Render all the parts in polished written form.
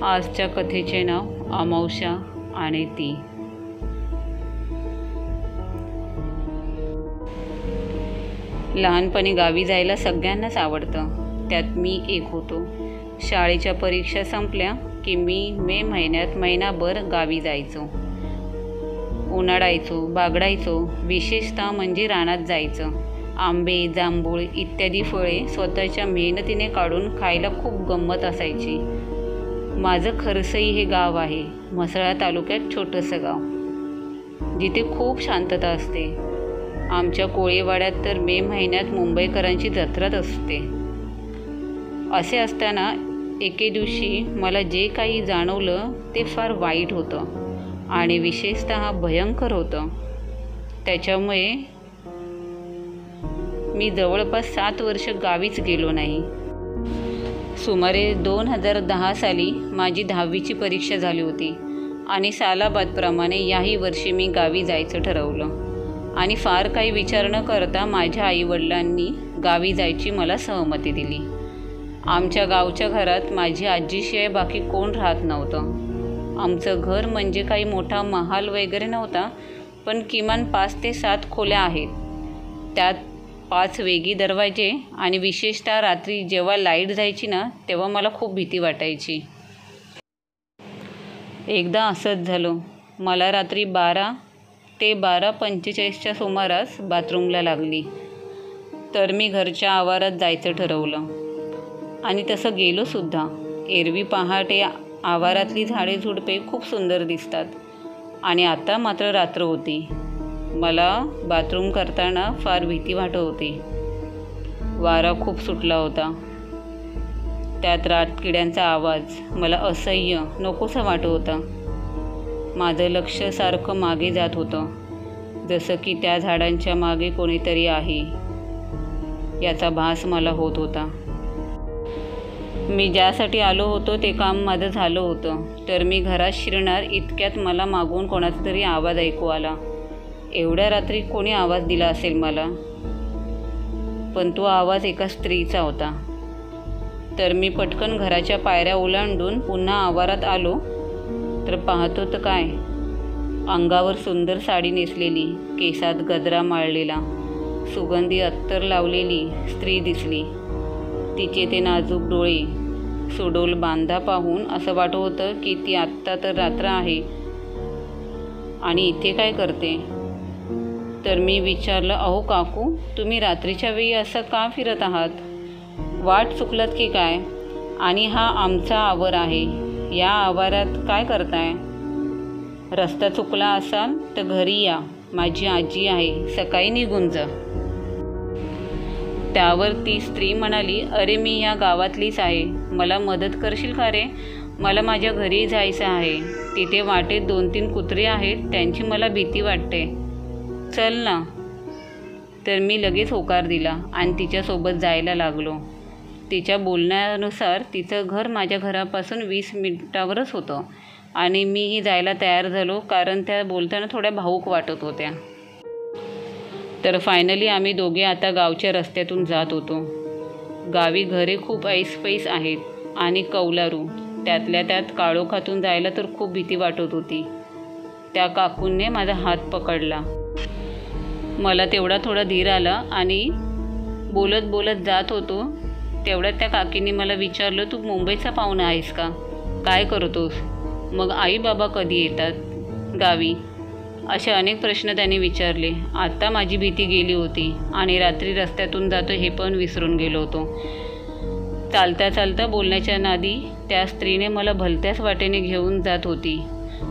आजच्या कथेचे नाव अमावस्या आणि ती. लहानपणी गावी जायला सगळ्यांनाच आवडतं, त्यात मी एक होतो. शाळेच्या परीक्षा संपल्या की मी मे महिन्यात महिनाभर गावी जायचो. उन्हाळायचो, बागडायचो. विशेषतः म्हणजे रानात जायचं. आंबे, जांभूळ इत्यादी फळे स्वतःच्या मेहनतीने काढून खायला खूप गंमत असायची. माझं खरसई हे गाव आहे, म्हसळा तालुक्यात छोटंसं गाव, जिथे खूप शांतता असते. आमच्या कोळीवाड्यात तर मे महिन्यात मुंबईकरांची जत्राच असते. असे असताना एके दिवशी मला जे काही जाणवलं ते फार वाईट होतं आणि विशेषतः भयंकर होतं. त्याच्यामुळे मी जवळपास 7 वर्ष गावीच गेलो नाही. सुमारे 2010 साली माझी 10वीची परीक्षा झाली होती आणि सालाबादप्रमाणे याही वर्षी मी गावी जायचं ठरवलं आणि फार काही विचार न करता माझ्या आईवडिलांनी गावी जायची मला सहमती दिली. आमच्या गावच्या घरात माझी आजीशिवाय बाकी कोण राहत नव्हतं. आमचं घर म्हणजे काही मोठा महाल वगैरे नव्हता, पण किमान 5 ते 7 खोल्या आहेत. त्यात 5 वेगळी दरवाजे आणि विशेषतः रात्री जेव्हा लाईट जायची ना, तेव्हा मला खूप भीती वाटायची. एकदा असंच झालं. मला रात्री 12 ते 12:45च्या सुमारास बाथरूमला लागली. तर मी घरच्या आवारात जायचं ठरवलं आणि तसं गेलोसुद्धा. एरवी पहाटे आवारातली झाडे झुडपे खूप सुंदर दिसतात आणि आता मात्र रात्र होती. मला बाथरूम करताना फार भीती वाटत होती. वारा खूप सुटला होता. त्यात रातकिड्यांचा आवाज मला असह्य नकोसा वाटत होता. माझं लक्ष सारखं मागे जात होतं, जसं की त्या झाडांच्या मागे कोणीतरी आहे याचा भास मला होत होता. मी ज्यासाठी आलो होतो ते काम माझं झालं होतं. तर मी घरात शिरणार इतक्यात मला मागून कोणाचा तरी आवाज ऐकू आला. एवढ्या रात्री कोणी आवाज दिला असेल मला, पण तो आवाज एका स्त्रीचा होता. तर मी पटकन घराच्या पायऱ्या ओलांडून पुन्हा आवारात आलो. तर पाहतो तर काय, अंगावर सुंदर साडी नेसलेली, केसात गजरा माळलेला, सुगंधी अत्तर लावलेली स्त्री दिसली. तिचे ते नाजूक डोळे, सुडोल बांधा पाहून असं वाटत होतं की ती आत्ता तर रात्र आहे आणि इथे काय करते. तर मी विचारलं, अहो काकू, तुम्ही रात्रीच्या वेळी असं का फिरत आहात? वाट चुकलात की काय? आणि हा आमचा आवर आहे, या आवारात काय करताय? रस्ता चुकला असाल तर घरी या, माझी आजी आहे, सकाळी निघून जा. त्यावर ती स्त्री म्हणाली, अरे मी या गावातलीच आहे, मला मदत करशील का रे? मला माझ्या घरी जायचं आहे. तिथे वाटेत 2-3 कुत्रे आहेत, त्यांची मला भीती वाटते, चल ना. तर मी लगेच होकार दिला आणि तिच्यासोबत जायला लागलो. तिच्या बोलण्यानुसार तिचं घर माझ्या घरापासून 20 मिनिटावरच होतं आणि मीही जायला तयार झालो, कारण त्या बोलताना थोड्या भावूक वाटत होत्या. तर फायनली आम्ही दोघे आता गावच्या रस्त्यातून जात होतो. गावी घरे खूप ऐसपैस आहेत आणि कौलारू, त्यातल्या त्यात काळोखातून जायला तर खूप भीती वाटत होती. त्या काकूंनी माझा हात पकडला. मला तेवढा थोडा धीर आला आणि बोलत बोलत जात होतो. तेवढ्यात त्या काकींनी मला विचारलं, तू मुंबईचा पाहुणा आहेस का? काय करतोस? मग आई बाबा कधी येतात गावी? असे अनेक प्रश्न त्यांनी विचारले. आता माझी भीती गेली होती आणि रात्री रस्त्यातून जातो हे पण विसरून गेलो होतो. चालता चालता बोलण्याच्या नादी त्या स्त्रीने मला भलत्याच वाटेने घेऊन जात होती.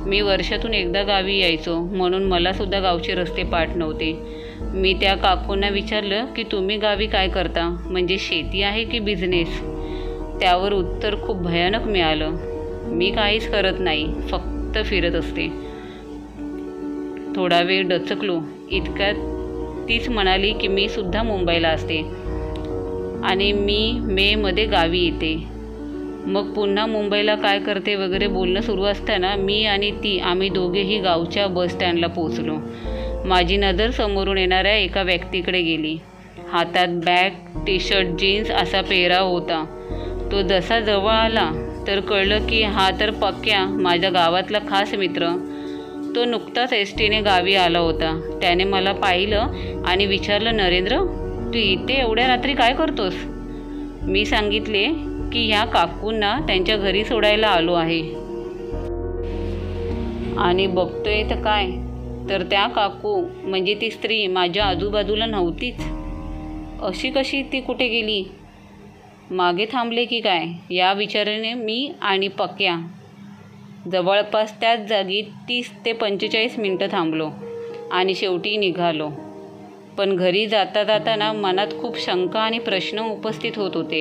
मी वर्षातून एकदा गावी यायचो, म्हणून मलासुद्धा गावचे रस्ते पाठ नव्हते. मी त्या काकूंना विचारलं की तुम्ही गावी काय करता, म्हणजे शेती आहे की बिझनेस? त्यावर उत्तर खूप भयानक मिळालं, मी काहीच करत नाही, फक्त फिरत असते. थोडा वेळ डचकलो. इतक्यात तीच म्हणाली की मी सुद्धा मुंबईला असते आणि मी मेमध्ये गावी येते. मग पुन्हा मुंबईला काय करते वगैरे बोलणं सुरू असताना मी आणि ती आम्ही दोघेही गावच्या बसस्टँडला पोचलो. माझी नजर समोरून येणाऱ्या एका व्यक्तीकडे गेली. हातात बॅग, टी शर्ट, जीन्स असा पेहराव होता. तो जसा जवळ आला तर कळलं की हा तर पक्या, माझ्या गावातला खास मित्र. तो नुकताच एसटीने गावी आला होता. त्याने मला पाहिलं आणि विचारलं, नरेंद्र, तू इथे एवढ्या रात्री काय करतोस? मी सांगितले की ह्या काकूंना त्यांच्या घरी सोडायला आलो आहे. आणि बघतोय तर काय, तर त्या काकू म्हणजे ती स्त्री माझ्या आजूबाजूला नव्हतीच. अशी कशी ती कुठे गेली? मागे थांबले की काय, या विचाराने मी आणि पक्या जवळपास त्याच जागी 30 ते 45 मिनटं थांबलो आणि शेवटी निघालो. पण घरी जाता जाताना मनात खूप शंका आणि प्रश्न उपस्थित होत होते.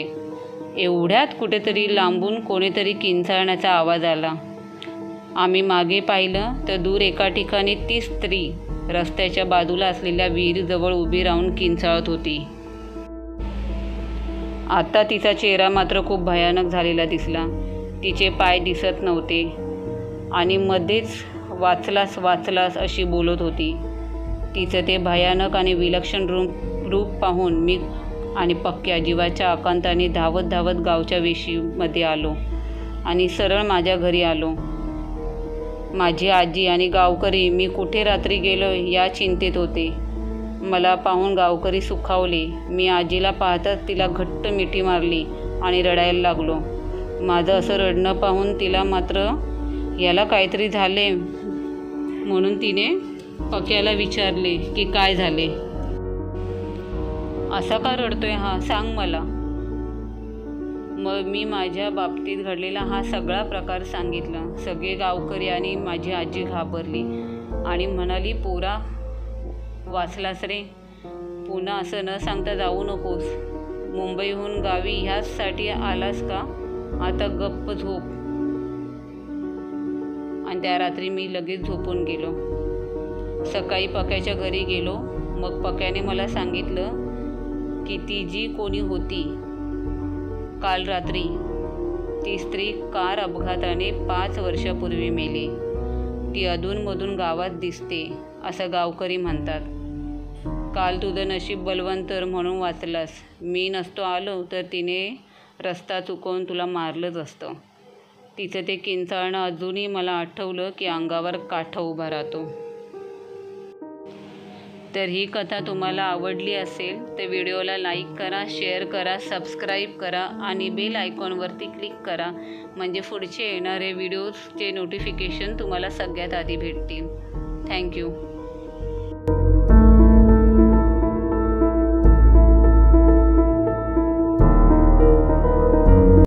एवढ्यात कुठेतरी लांबून कोणीतरी किंचाळण्याचा आवाज आला. आम्ही मागे पाहिलं तर दूर एका ठिकाणी ती स्त्री रस्त्याच्या बाजूला असलेल्या विहिरीजवळ उभी राहून किंचाळत होती. आता तिचा चेहरा मात्र खूप भयानक झालेला दिसला. तिचे पाय दिसत नव्हते आणि मध्येच वाचलास वाचलास अशी बोलत होती. तिचं ते भयानक आणि विलक्षण रूप पाहून मी आणि पक्या जीवाच्या आकांताने धावत धावत गावच्या वेशीमध्ये आलो आणि सरळ माझ्या घरी आलो. माझी आजी आणि गावकरी मी कुठे रात्री गेलो या चिंतेत होते. मला पाहून गावकरी सुखावले. मी आजीला पाहताच तिला घट्ट मिठी मारली आणि रडायला लागलो. माझं असं रडणं पाहून तिला मात्र याला काहीतरी झाले म्हणून तिने पक्याला विचारले की काय झाले, असा का रडतोय हा, सांग मला. मग मी माझ्या बाबतीत घडलेला हा सगळा प्रकार सांगितला. सगळे गावकरी आणि माझी आजी घाबरली आणि म्हणाली, पोरा वाचलास रे, पुन्हा असं न सांगता जाऊ नकोस. मुंबईहून गावी ह्याचसाठी आलास का? आता गप्प झोप. आणि त्या रात्री मी लगेच झोपून गेलो. सकाळी पक्याच्या घरी गेलो. मग पक्याने मला सांगितलं की ती जी कोणी होती काल रात्री, ती स्त्री कार अपघाताने 5 वर्षापूर्वी मेली. ती अधूनमधून गावात दिसते असं गावकरी म्हणतात. काल तुझं नशीब बलवंतर म्हणून वाचलास. मी नसतो आलो तर तिने रस्ता चुकवून तुला मारलंच असतं. तिचं ते किंचाळणं अजूनही मला आठवलं की अंगावर काठा उभा राहतो. तर ही कथा तुम्हाला आवडली असेल तर व्हिडिओला लाईक करा, शेअर करा, सबस्क्राईब करा आणि बेल आयकॉनवरती क्लिक करा, म्हणजे पुढचे येणारे व्हिडिओजचे नोटिफिकेशन तुम्हाला सगळ्यात आधी भेटतील. थँक्यू.